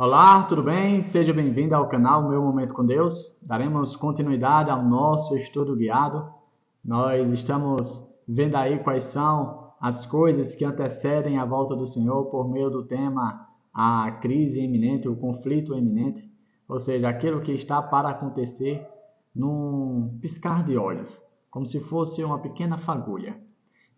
Olá, tudo bem? Seja bem-vindo ao canal Meu Momento com Deus. Daremos continuidade ao nosso estudo guiado. Nós estamos vendo aí quais são as coisas que antecedem a volta do Senhor por meio do tema a crise iminente, o conflito iminente, ou seja, aquilo que está para acontecer num piscar de olhos, como se fosse uma pequena fagulha.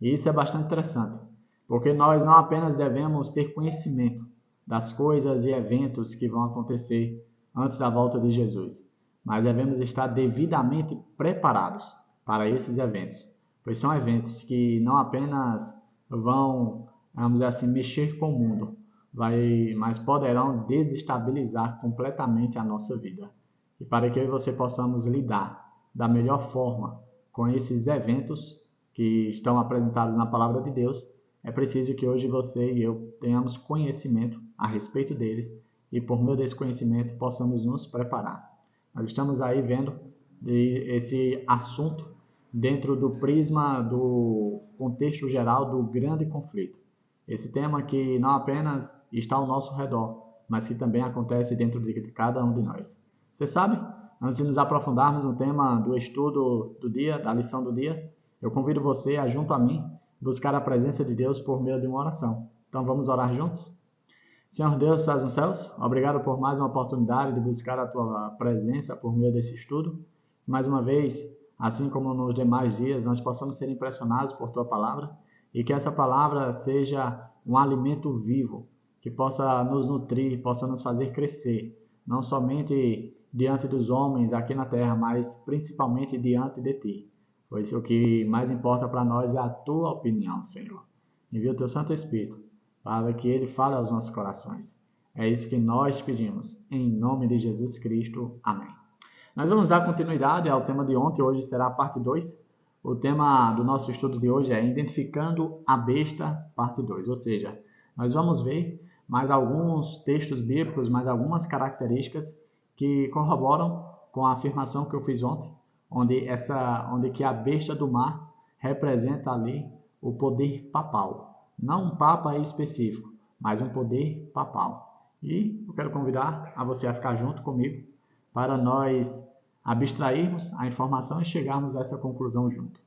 E isso é bastante interessante, porque nós não apenas devemos ter conhecimento das coisas e eventos que vão acontecer antes da volta de Jesus, mas devemos estar devidamente preparados para esses eventos, pois são eventos que não apenas vão, vamos dizer assim, mexer com o mundo, mas poderão desestabilizar completamente a nossa vida. E para que eu e você possamos lidar da melhor forma com esses eventos que estão apresentados na palavra de Deus, é preciso que hoje você e eu tenhamos conhecimento a respeito deles e por meio desse conhecimento possamos nos preparar. Nós estamos aí vendo esse assunto dentro do prisma do contexto geral do grande conflito. Esse tema que não apenas está ao nosso redor, mas que também acontece dentro de cada um de nós. Você sabe? Antes de nos aprofundarmos no tema do estudo do dia, da lição do dia, eu convido você a, junto a mim, buscar a presença de Deus por meio de uma oração. Então vamos orar juntos? Senhor Deus, que estás nos céus, obrigado por mais uma oportunidade de buscar a tua presença por meio desse estudo. Mais uma vez, assim como nos demais dias, nós possamos ser impressionados por tua palavra e que essa palavra seja um alimento vivo, que possa nos nutrir, possa nos fazer crescer, não somente diante dos homens aqui na terra, mas principalmente diante de ti. Pois o que mais importa para nós é a tua opinião, Senhor. Envia o teu Santo Espírito para que ele fale aos nossos corações. É isso que nós pedimos, em nome de Jesus Cristo. Amém. Nós vamos dar continuidade ao tema de ontem, hoje será a parte 2. O tema do nosso estudo de hoje é Identificando a Besta, parte 2. Ou seja, nós vamos ver mais alguns textos bíblicos, mais algumas características que corroboram com a afirmação que eu fiz ontem, onde que a besta do mar representa ali o poder papal. Não um papa específico, mas um poder papal. E eu quero convidar a você a ficar junto comigo para nós abstrairmos a informação e chegarmos a essa conclusão junto.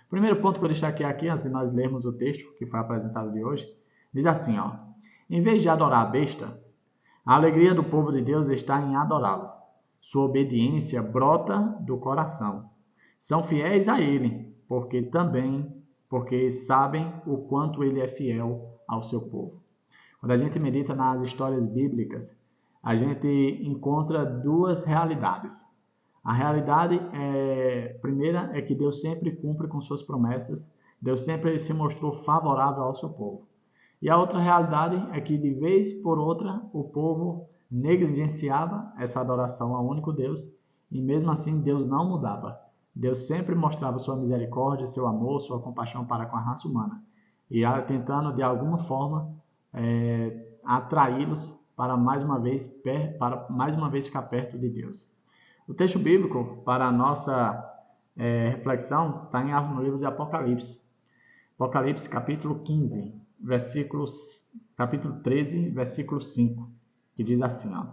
O primeiro ponto que eu destaquei aqui, antes de nós lermos o texto que foi apresentado de hoje, diz assim, ó: em vez de adorar a besta, a alegria do povo de Deus está em adorá-lo. Sua obediência brota do coração. São fiéis a ele, porque sabem o quanto ele é fiel ao seu povo. Quando a gente medita nas histórias bíblicas, a gente encontra duas realidades. A realidade primeira é que Deus sempre cumpre com suas promessas, Deus sempre se mostrou favorável ao seu povo. E a outra realidade é que, de vez por outra, o povo negligenciava essa adoração ao único Deus, e mesmo assim Deus não mudava. Deus sempre mostrava sua misericórdia, seu amor, sua compaixão para com a raça humana, e tentando de alguma forma atraí-los para mais uma vez ficar perto de Deus. O texto bíblico para a nossa reflexão está no livro de Apocalipse. Apocalipse capítulo 15, capítulo 13, versículo 5, que diz assim, ó: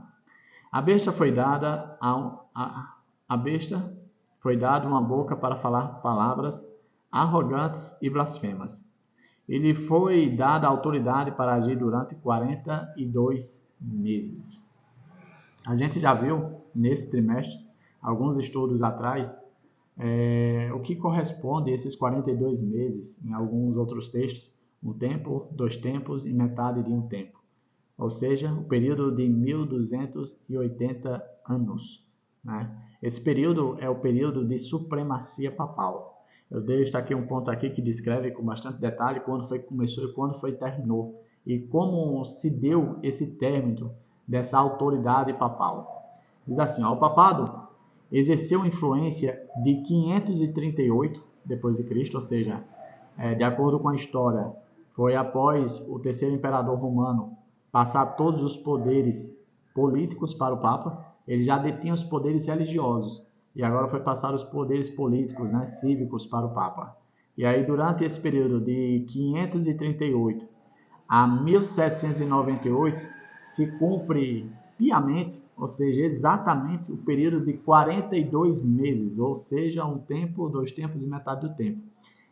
A besta foi dada uma boca para falar palavras arrogantes e blasfemas. E lhe foi dada autoridade para agir durante 42 meses. A gente já viu nesse trimestre, alguns estudos atrás, o que corresponde a esses 42 meses, em alguns outros textos, um tempo, 2 tempos e metade de um tempo. Ou seja, o período de 1280 anos. Né? Esse período é o período de supremacia papal. Eu destaquei um ponto aqui que descreve com bastante detalhe quando foi que começou e quando foi que terminou. E como se deu esse término dessa autoridade papal. Diz assim, ó: o papado exerceu influência de 538 depois de Cristo, ou seja, de acordo com a história, foi após o terceiro imperador romano passar todos os poderes políticos para o Papa. Ele já detinha os poderes religiosos e agora foi passar os poderes políticos, né, cívicos para o Papa. E aí, durante esse período de 538 a 1798, se cumpre piamente, ou seja, exatamente o período de 42 meses, ou seja, um tempo, 2 tempos e metade do tempo.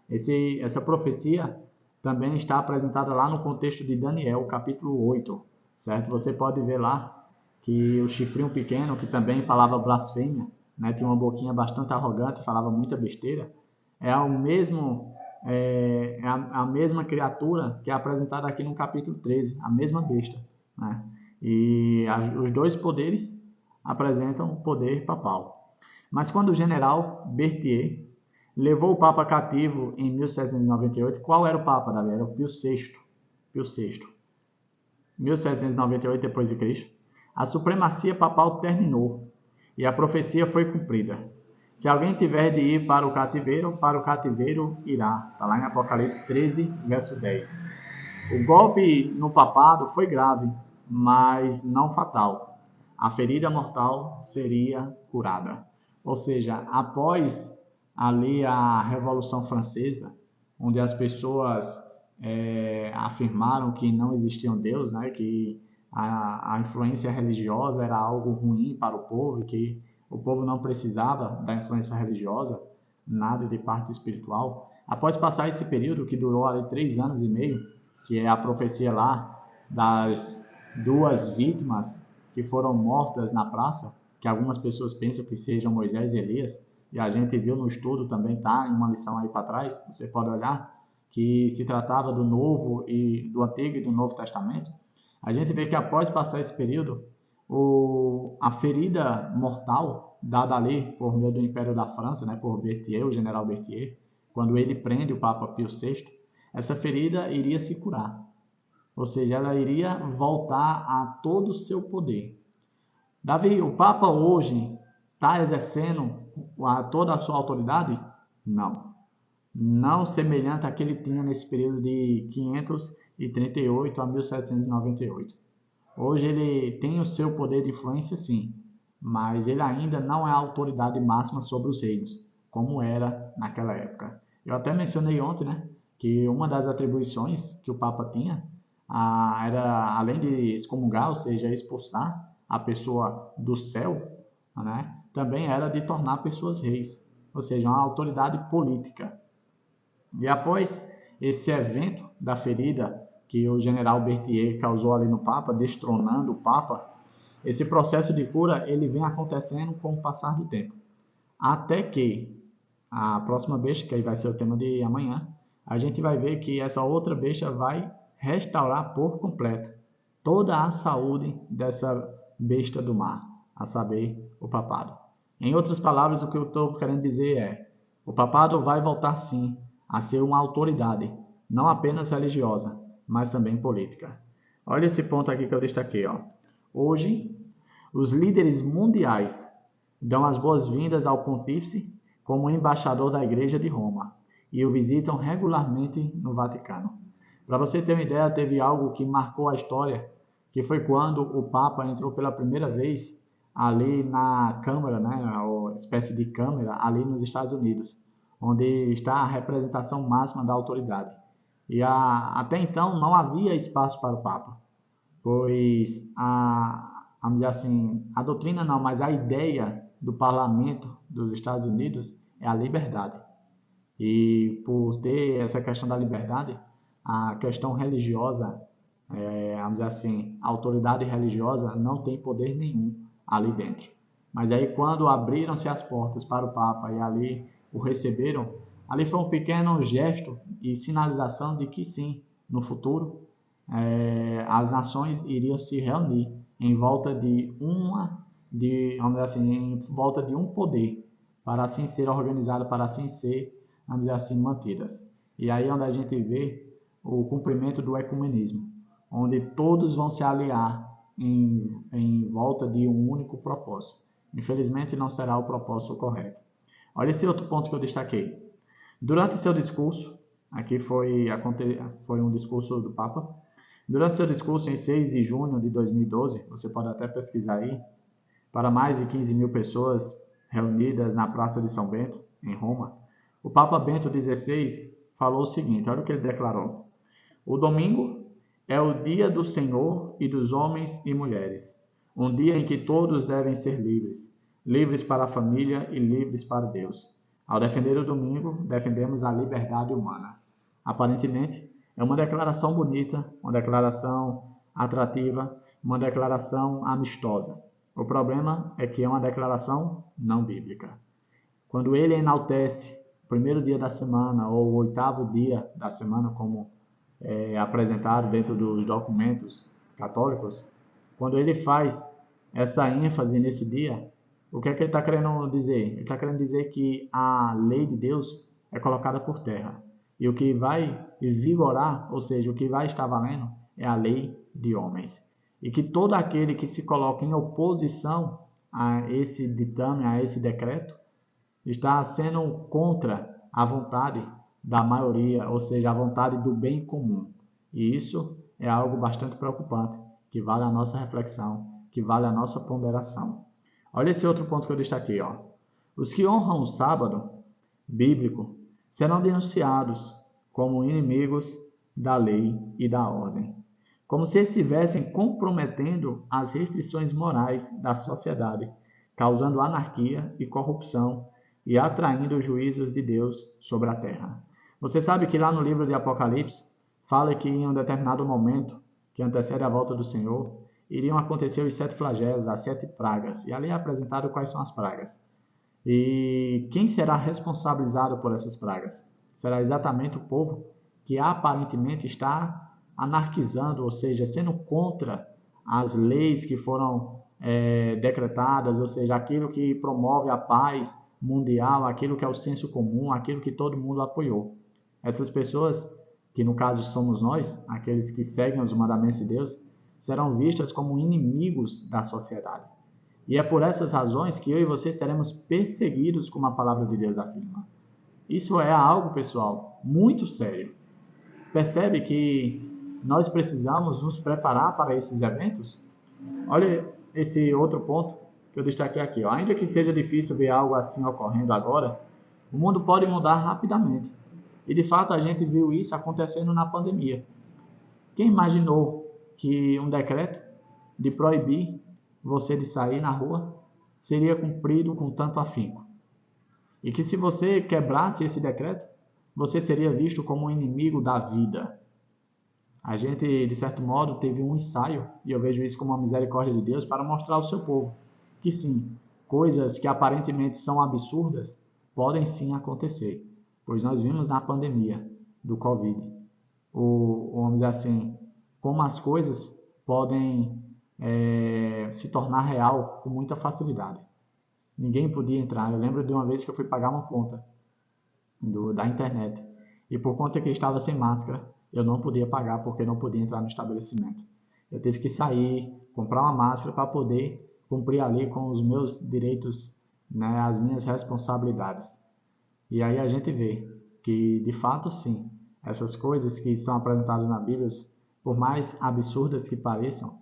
Essa profecia também está apresentada lá no contexto de Daniel, capítulo 8, certo? Você pode ver lá que o chifrinho pequeno, que também falava blasfêmia, né, tinha uma boquinha bastante arrogante, falava muita besteira, é a mesma criatura que é apresentada aqui no capítulo 13, a mesma besta, né? E os dois poderes apresentam o poder papal. Mas quando o general Berthier levou o Papa cativo em 1798, qual era o Papa, Davi? Era o Pio VI. Pio VI. 1798 d.C., a supremacia papal terminou e a profecia foi cumprida. Se alguém tiver de ir para o cativeiro irá. Está lá em Apocalipse 13, verso 10. O golpe no papado foi grave, mas não fatal. A ferida mortal seria curada. Ou seja, após ali a Revolução Francesa, onde as pessoas afirmaram que não existia um Deus, né? Que a influência religiosa era algo ruim para o povo, que o povo não precisava da influência religiosa, nada de parte espiritual. Após passar esse período, que durou ali 3 anos e meio, que é a profecia lá das 2 vítimas que foram mortas na praça, que algumas pessoas pensam que sejam Moisés e Elias, e a gente viu no estudo também, tá em uma lição aí para trás, você pode olhar, que se tratava do Antigo e do Novo Testamento. A gente vê que após passar esse período, a ferida mortal dada ali por meio do Império da França, né, por Berthier, o general Berthier, quando ele prende o Papa Pio VI, essa ferida iria se curar. Ou seja, ela iria voltar a todo o seu poder. Davi, o Papa hoje está exercendo toda a sua autoridade? Não. Não semelhante à que ele tinha nesse período de 538 a 1798. Hoje ele tem o seu poder de influência, sim, mas ele ainda não é a autoridade máxima sobre os reinos, como era naquela época. Eu até mencionei ontem, né, que uma das atribuições que o Papa tinha era, além de excomungar, ou seja, expulsar a pessoa do céu, né, também era de tornar pessoas reis, ou seja, uma autoridade política. E após esse evento da ferida que o general Berthier causou ali no Papa, destronando o Papa, esse processo de cura ele vem acontecendo com o passar do tempo. Até que a próxima besta, que aí vai ser o tema de amanhã, a gente vai ver que essa outra besta vai restaurar por completo toda a saúde dessa besta do mar, a saber, o papado. Em outras palavras, o que eu estou querendo dizer é: o papado vai voltar sim a ser uma autoridade, não apenas religiosa, mas também política. Olha esse ponto aqui que eu destaquei. Hoje, os líderes mundiais dão as boas-vindas ao pontífice como embaixador da Igreja de Roma e o visitam regularmente no Vaticano. Para você ter uma ideia, teve algo que marcou a história, que foi quando o Papa entrou pela primeira vez ali na Câmara, né, uma espécie de Câmara ali nos Estados Unidos, onde está a representação máxima da autoridade. E até então não havia espaço para o Papa, pois vamos dizer assim, a doutrina não, mas a ideia do parlamento dos Estados Unidos é a liberdade. E por ter essa questão da liberdade, a questão religiosa, vamos dizer assim, a autoridade religiosa não tem poder nenhum ali dentro. Mas aí quando abriram-se as portas para o Papa e ali o receberam, ali foi um pequeno gesto e sinalização de que sim, no futuro, as nações iriam se reunir em volta vamos dizer assim, em volta de um poder, para assim ser organizada, para assim ser, vamos dizer assim, mantidas. E aí é onde a gente vê o cumprimento do ecumenismo, onde todos vão se aliar em volta de um único propósito. Infelizmente não será o propósito correto. Olha esse outro ponto que eu destaquei. Durante seu discurso, aqui foi um discurso do Papa, durante seu discurso em 6 de junho de 2012, você pode até pesquisar aí, para mais de 15 mil pessoas reunidas na Praça de São Bento, em Roma, o Papa Bento XVI falou o seguinte, olha o que ele declarou: o domingo é o dia do Senhor e dos homens e mulheres. Um dia em que todos devem ser livres, livres para a família e livres para Deus. Ao defender o domingo, defendemos a liberdade humana. Aparentemente, é uma declaração bonita, uma declaração atrativa, uma declaração amistosa. O problema é que é uma declaração não bíblica. Quando ele enaltece o primeiro dia da semana ou o oitavo dia da semana, como é apresentado dentro dos documentos católicos, quando ele faz essa ênfase nesse dia, o que é que ele está querendo dizer? Ele está querendo dizer que a lei de Deus é colocada por terra. E o que vai vigorar, ou seja, o que vai estar valendo, é a lei de homens. E que todo aquele que se coloca em oposição a esse ditame, a esse decreto, está sendo contra a vontade da maioria, ou seja, a vontade do bem comum. E isso é algo bastante preocupante, que vale a nossa reflexão, que vale a nossa ponderação. Olha esse outro ponto que eu destaquei, ó. Os que honram o sábado bíblico serão denunciados como inimigos da lei e da ordem, como se estivessem comprometendo as restrições morais da sociedade, causando anarquia e corrupção e atraindo os juízos de Deus sobre a terra. Você sabe que lá no livro de Apocalipse fala que em um determinado momento, que antecede a volta do Senhor, iriam acontecer os 7 flagelos, as 7 pragas. E ali é apresentado quais são as pragas. E quem será responsabilizado por essas pragas? Será exatamente o povo que aparentemente está anarquizando, ou seja, sendo contra as leis que foram decretadas, ou seja, aquilo que promove a paz mundial, aquilo que é o senso comum, aquilo que todo mundo apoiou. Essas pessoas, que no caso somos nós, aqueles que seguem os mandamentos de Deus, serão vistas como inimigos da sociedade. E é por essas razões que eu e você seremos perseguidos, como a palavra de Deus afirma. Isso é algo, pessoal, muito sério. Percebe que nós precisamos nos preparar para esses eventos? Olha esse outro ponto que eu destaquei aqui. Ó. Ainda que seja difícil ver algo assim ocorrendo agora, o mundo pode mudar rapidamente. E de fato a gente viu isso acontecendo na pandemia. Quem imaginou que um decreto de proibir você de sair na rua seria cumprido com tanto afinco? E que se você quebrasse esse decreto, você seria visto como um inimigo da vida. A gente, de certo modo, teve um ensaio, e eu vejo isso como uma misericórdia de Deus, para mostrar ao seu povo que sim, coisas que aparentemente são absurdas podem sim acontecer. Pois nós vimos na pandemia do Covid, vamos dizer assim, como as coisas podem se tornar real com muita facilidade. Ninguém podia entrar. Eu lembro de uma vez que eu fui pagar uma conta da internet e por conta que estava sem máscara, eu não podia pagar porque não podia entrar no estabelecimento. Eu tive que sair, comprar uma máscara para poder cumprir ali com os meus direitos, né, as minhas responsabilidades. E aí a gente vê que, de fato, sim, essas coisas que são apresentadas na Bíblia, por mais absurdas que pareçam,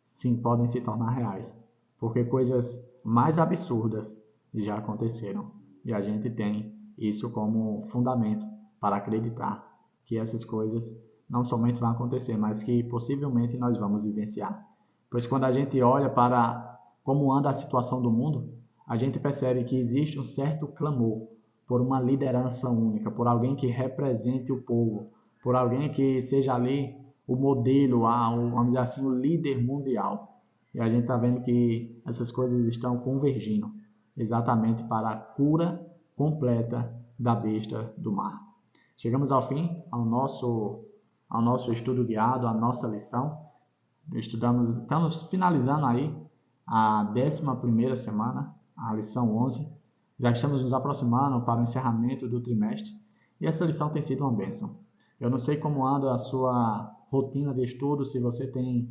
sim, podem se tornar reais. Porque coisas mais absurdas já aconteceram. E a gente tem isso como fundamento para acreditar que essas coisas não somente vão acontecer, mas que possivelmente nós vamos vivenciar. Pois quando a gente olha para como anda a situação do mundo, a gente percebe que existe um certo clamor por uma liderança única, por alguém que represente o povo, por alguém que seja ali o modelo, vamos dizer assim, o líder mundial. E a gente está vendo que essas coisas estão convergindo exatamente para a cura completa da besta do mar. Chegamos ao fim, ao nosso estudo guiado, a nossa lição. Estamos finalizando aí a 11ª semana, a lição 11. Já estamos nos aproximando para o encerramento do trimestre e essa lição tem sido uma bênção. Eu não sei como anda a sua rotina de estudo, se você tem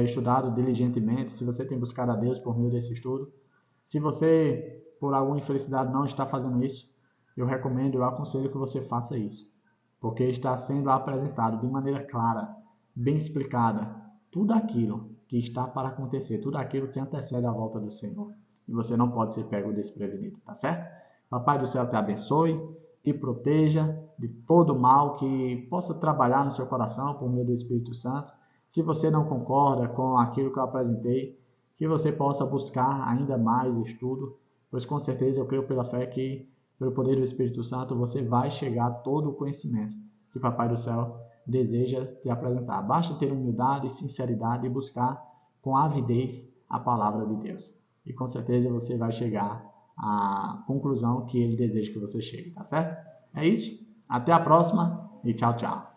estudado diligentemente, se você tem buscado a Deus por meio desse estudo. Se você, por alguma infelicidade, não está fazendo isso, eu recomendo, eu aconselho que você faça isso, porque está sendo apresentado de maneira clara, bem explicada, tudo aquilo que está para acontecer, tudo aquilo que antecede a volta do Senhor. E você não pode ser pego desprevenido, tá certo? Papai do céu te abençoe, te proteja de todo mal que possa trabalhar no seu coração por meio do Espírito Santo. Se você não concorda com aquilo que eu apresentei, que você possa buscar ainda mais estudo, pois com certeza eu creio pela fé que, pelo poder do Espírito Santo, você vai chegar a todo o conhecimento que o Papai do Céu deseja te apresentar. Basta ter humildade, sinceridade e buscar com avidez a palavra de Deus. E com certeza você vai chegar à conclusão que Ele deseja que você chegue, tá certo? É isso. Até a próxima e tchau, tchau.